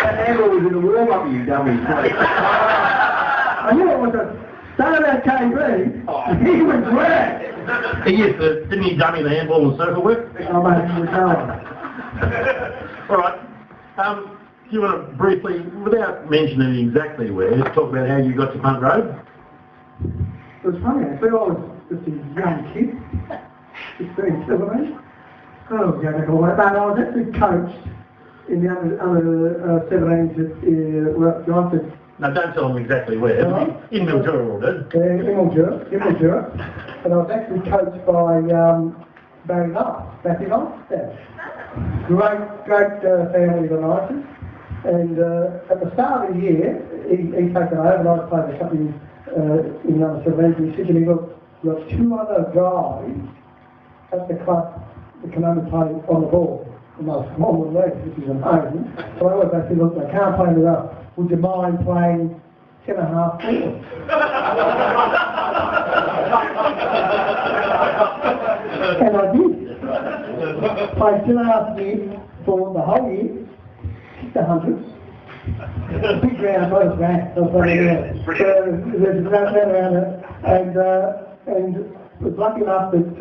That handle was in the warm-up, you dummy. I knew it was a start out KB. He was great. Didn't he dummy the handball and circle work? Oh, mate, he was going. All right. Do you want to briefly, without mentioning exactly where, talk about how you got to Punt Road? It was funny, actually. I was just a young kid, 16, 17. I was going to call it, but I was actually coached in the under 17s were drafted. No, don't tell them exactly where. In Mildura, all good. In Mildura. And I was actually coached by Barry Knox, Matthew Knox. Yeah. Great family of the Knights. And at the start of the year, he's taken over, and I played a couple in under 17s. He said to me, look, you've got two other guys at the club that can only play on the ball. And those smaller legs, which is amazing. So I always said, look, they can't play with us. Would you mind playing 10.5 forward? And I did. Played 2.5 years for the whole year, 600. Big ground, close ground. There's around it. And was lucky enough that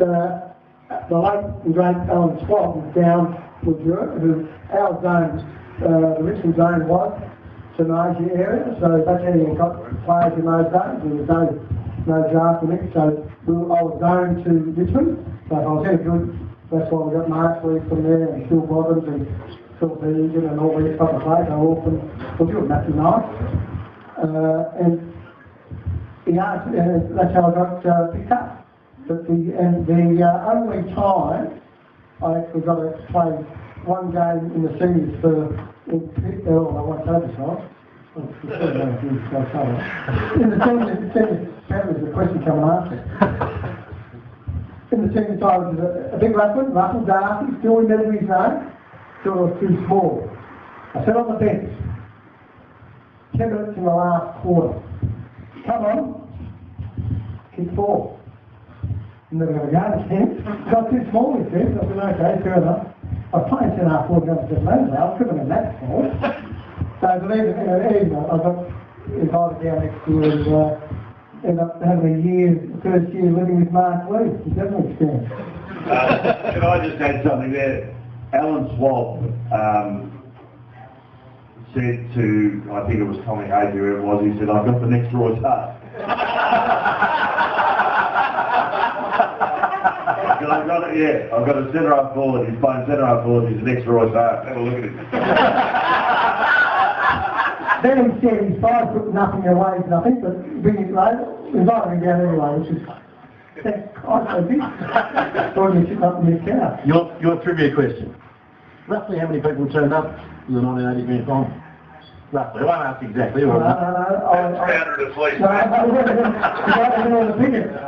the late and great Alan Swab was down with Europe, who our zone, the Richmond zone was to the Asia area, so that's how you got players in those days. There was no draft in it, so I was zoned to Richmond. So if I was any good, that's why we got Mark Lee from there, and Phil Bottoms, and Phil Began, and all these type of players. They were all from Matthew Knight. And that's how I got picked up. But the only time I actually got to play one game in the seniors I won't say this right. In the seniors, there's a question coming after. In the senior side, was a big ruckman, Russell Darcy, still remember his name, still was too small. I sat on the bench, 10 minutes in the last quarter. Come on, kick 4. I'm never going to go again. Got too small, he said. I said, okay, fair enough. I was playing 10.5 forward against the man now. I couldn't have been that small. So, but even I got invited down next year and ended up having first year living with Mark Lee. It's definitely experience. Can I just add something there? Alan Swab said to, I think it was Tommy Hayes, whoever it was, he said, I've got the next Roy's Hart. I've got a centre-half forward. He's playing centre-half forward. He's the next Roy's Hart. Have a look at him. Then he said he's 5 foot nothing away, nothing, but bring it later. He's not going down anyway, which is quite so big. Or you sit up in your car. Your trivia question. Roughly how many people turned up in the 1980 grand final? Roughly. I won't ask exactly. No. 300 at least. No, I didn't all the tickets. I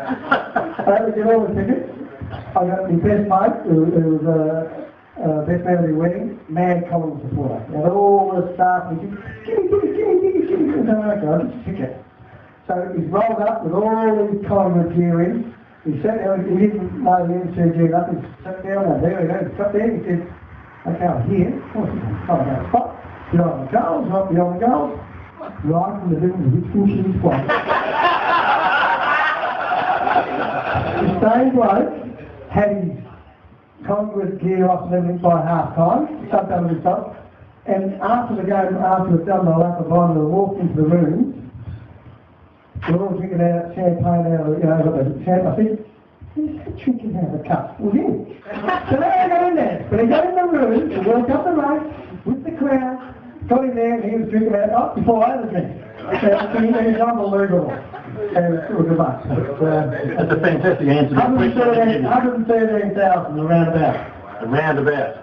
didn't all the tickets. I got my best mate, who was best man of the wedding, mad Collins supporter. Now all the staff was just, gimme, no, okay, I'll just pick it. So he's rolled up with all these Collingwood gear in. He sat down, he didn't know the MCG up, he sat down, and there we go, he sat there, he said, okay, I'm here, what's this one? I'm spot, behind the goals, not beyond the goals, right from the middle of the finishing spot. The same bloke had his Collingwood gear off and everything by half-time, sucked over his top, and after the game, after we'd done the lap of line, we walked into the room, we were all drinking out champagne out of, got the champagne. I said, who's drinking out of the cup? It was him. So they got in there. But he got in the room, he walked up the road with the crowd, got in there, and he was drinking out before I was drinking. He's unbelievable. And it was a bunch. That's a fantastic answer. 113,000 roundabout. A roundabout.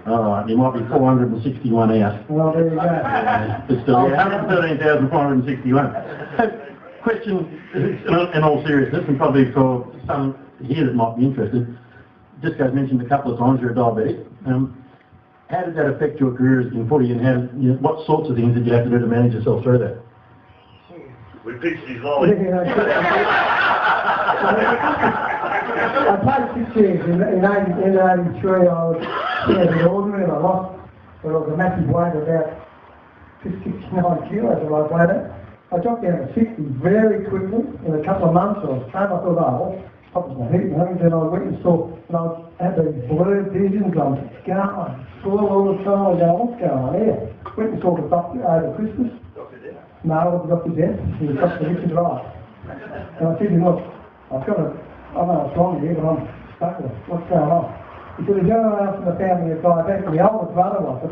All right, you might be 461 out. Well, there you go. But still, yeah, 113,461. Question, in all seriousness, and probably for some here that might be interested, just as mentioned a couple of times, you're a diabetic. How did that affect your career in footy, and what sorts of things did you have to do to manage yourself through that? We pitched his lolly. I played 6 years. In 83 I was the ordinary, and I lost but I was a massive weight of about 69 kilos that I weighed at. I dropped down to 60 very quickly in a couple of months. I was trained, I thought, oh, probably my heat and then I went and saw, and I had these blurred visions, I'm going, full all the time, I go, what's going on here? Went and saw the doctor over Christmas. No, I was Dr. Death, he was Dr. Richard Wright. And I said to him, look, I know what's wrong here, but I'm stuck with it. What's going on? He said, there's no one else in the family is diabetic, and the oldest brother was. I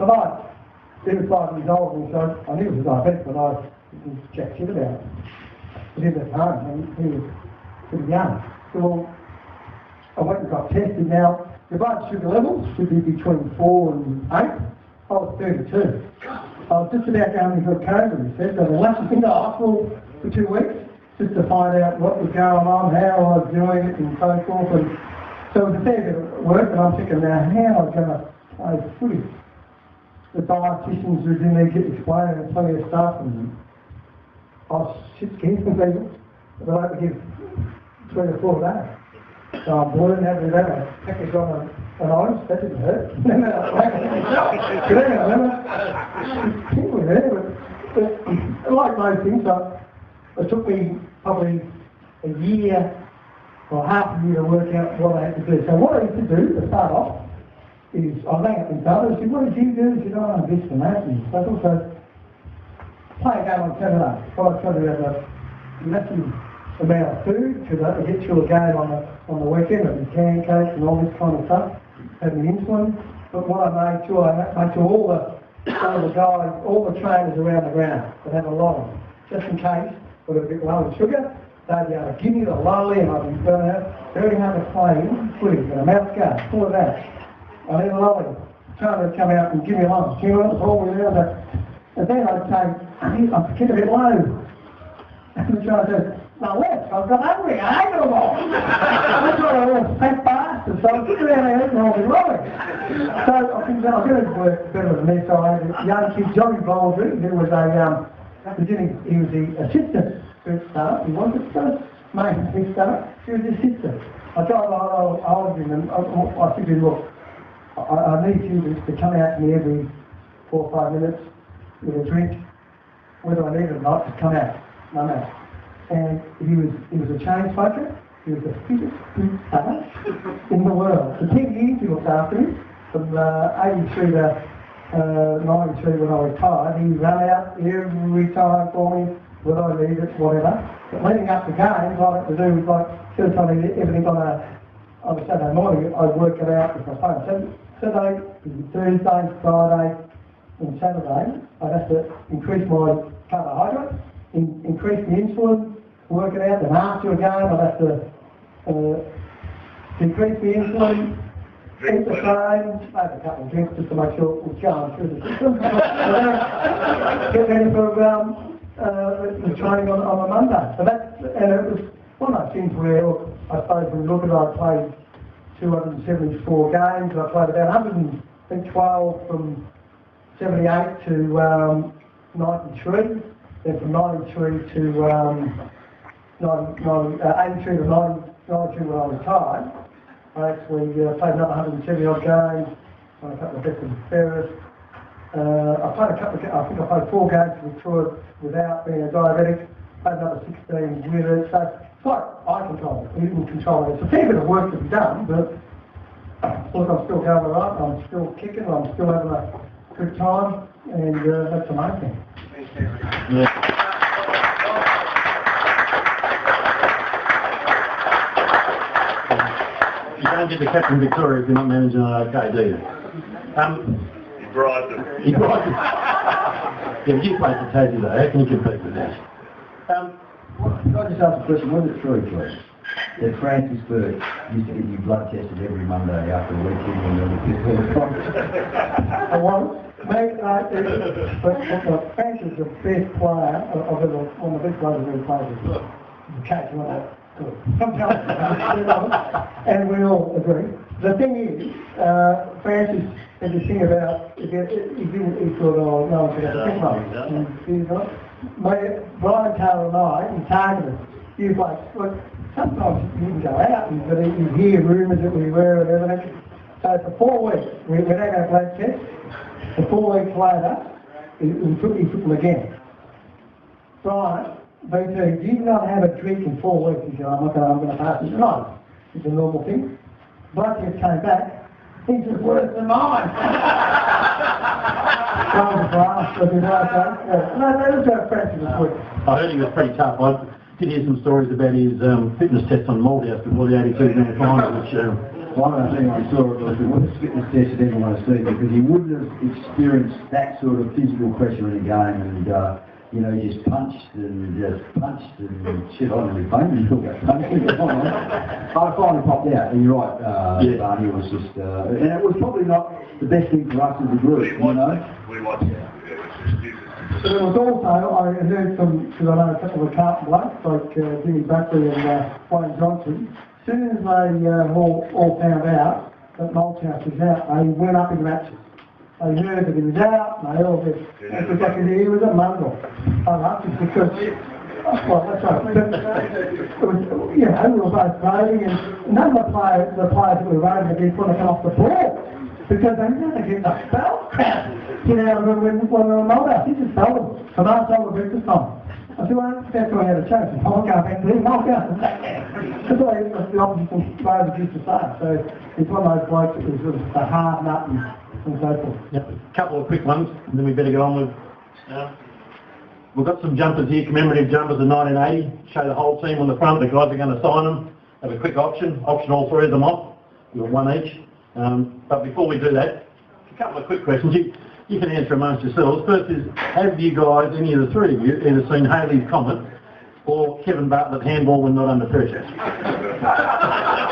said, he was 5 years old, and so I knew he was diabetic, but I didn't jack shit about it. He did at home, and he was pretty young. So, well, I went and got tested. Now, the blood sugar levels should be between 4 and 8. I was 32. I was just about going into a coma, he said, so they left me in the hospital for 2 weeks just to find out what was going on, how I was doing it, and so forth. And so it was a fair bit of work, and I'm thinking now, how am I going to play footy? The dietitians who's in there get explaining plenty of stuff, and I was shit scared from people. But I had to give 3 or 4 days. So I'm bleeding every day. I packaged on an orange, that didn't hurt. People there, but like most things, it took me probably a year or half a year to work out what I had to do. So what I had to do to start off is I rang up my brother and said, what did you do? He said, oh, I'm this and that. And so I also play a game on Saturday. So I tried to have a massive amount of food because I get through a game on the weekend with pancakes and all this kind of stuff, having insulin. But what I made sure all the guys, all the trainers around the ground would have a lot of them, just in case we were a bit low in sugar. They'd be able to give me the lolly and I'd be burning out. Very hard to play footy, and a mouth guard, full of that. I need a lolly. Trying to come out and give me a lunch. You know, all the way around that. And then I'd say, I'm getting a bit low. And the try to say, no, left, I've got hungry, I ain't no more. That's what I was, fat bastard, so I'm sitting around there eating all the lolly. So I think that I did work better than this. So I had a young kid, Johnny Baldry, who was he was the assistant first start. He wasn't the first mate start, he was the assistant. I told him, and I said to him, look, I need you to come out to me every 4 or 5 minutes with a drink, whether I need it or not, just come out, no matter. And he was a chain smoker. He was the fittest brother in the world. For 10 years he looked after me, from 83 to 93 when I retired. He ran out every time for me, whether I needed it, whatever. But leading up to games, all I had to do was like, instead of telling me everything on a Saturday morning, I'd work it out with my phone. So Saturday, Thursday, Friday, and Saturday, I'd have to increase my carbohydrates, increase the insulin, work it out, and after a game I'd have to decrease the insulin, eat the same, have a couple of drinks just to make sure it was going through the system. Get ready for the training on a Monday. So and it was one of those things where, I suppose when you look at it, I played 274 games, I played about 112 from 78 to 93. Then from 93 to 83 to 92 when I retired, I actually played another 170 odd games on a couple of best and fairest. I think I played 4 games with Troy without being a diabetic, played another 16 with it. So it's like I control it, you can control it. It's a fair bit of work to be done, but look, I'm still going alright, I'm still kicking, I'm still having a good time, and that's the main thing. Yeah. You don't get the Captain Victoria if you're not managing it okay, do you? He bribed them. He bribed them. Yeah, but you played for Tassie though, how can you compete with that? Can I just ask a question? Was it true, please, that Francis Burke used to get you blood tested every Monday after a weekend when you were I was. Mate, but Francis is the best player I've ever, one of the best players I've ever played with. The catch one of sometimes, and we all agree. The thing is, Francis had this thing about, he thought, oh, no one could have a pick up. Brian Taylor and I, he targeted you blokes. Look, sometimes you can go out, but you hear rumours that we were and everything. So for 4 weeks, we're not going to play test. And 4 weeks later, he took them again. Brian, BT, did not have a drink in 4 weeks. He said, I'm going to pass. He said, no, it's a normal thing. Blood test came back. He's just worse than mine. I heard he was pretty tough. I did hear some stories about his fitness test on Malthouse before the 82 grand final, which... One of the things I saw was the worst fitness test I'd ever want to see, because he wouldn't have experienced that sort of physical pressure in a game, and you know, he just punched and shit, I don't really pain, you talk about punching. I finally popped out, and you're right, Barney, it was just, and it was probably not the best thing for us as a group, you know. We watched it. But it was also, I heard from, because I know a couple of Carlton blokes, like Jimmy Buckley and Wayne Johnson. As soon as they all found out that Malthouse was out, they went up in matches. They heard that he was out, and they all said, he was a mongrel. I loved it because, well, that's right, but, it was, you know, we were both voting, and none of the players that were voting against want to come off the ball, because they never get the spell. You know, when we were Malthouse, he just told them, and I told them breakfast time. I said, well, that's why I had a chance. I'll go back to him, I'll go. That's what the opposition players used to say. So it's one of those blokes that was sort of a hard nut and so forth. Yep, a couple of quick ones, and then we better get on with... we've got some jumpers here, commemorative jumpers of 1980. Show the whole team on the front. The guys are going to sign them. Have a quick auction all 3 of them off. We've got one each. But before we do that, a couple of quick questions. You can answer amongst yourselves. First is, have you guys, any of the 3 of you, either seen Haley's Comet or Kevin Bartlett handball when not under pressure?